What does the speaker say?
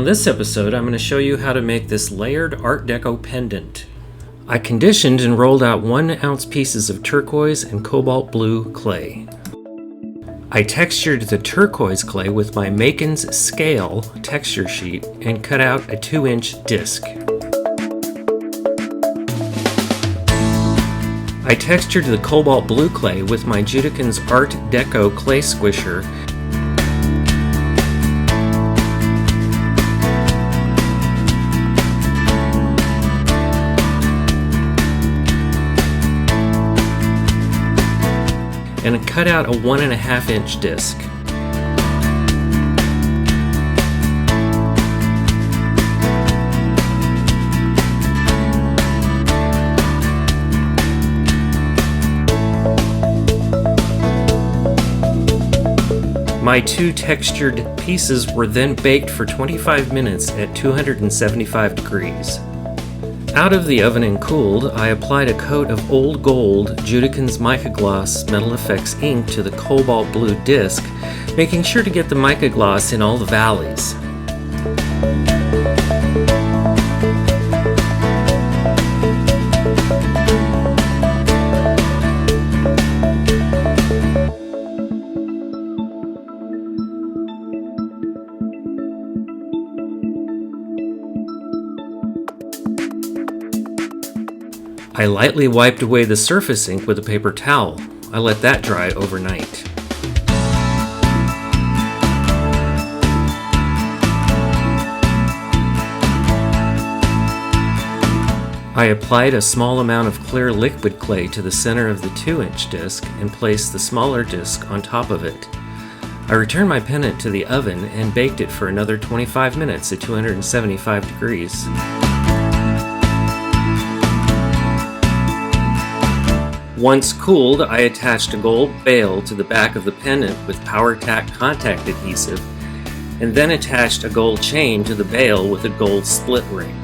On this episode, I'm going to show you how to make this layered Art Deco pendant. I conditioned and rolled out 1 ounce pieces of turquoise and cobalt blue clay. I textured the turquoise clay with my MAKINS scale texture sheet and cut out a 2-inch disc. I textured the cobalt blue clay with my JudiKins Art Deco clay squisher and cut out a 1.5 inch disc. My 2 textured pieces were then baked for 25 minutes at 275 degrees. Out of the oven and cooled, I applied a coat of old gold JudiKins Mica Gloss Metal Effects ink to the cobalt blue disc, making sure to get the mica gloss in all the valleys. I lightly wiped away the surface ink with a paper towel. I let that dry overnight. I applied a small amount of clear liquid clay to the center of the 2-inch disc and placed the smaller disc on top of it. I returned my pendant to the oven and baked it for another 25 minutes at 275 degrees. Once cooled, I attached a gold bail to the back of the pendant with POWER-TAC contact adhesive, and then attached a gold chain to the bail with a gold split ring.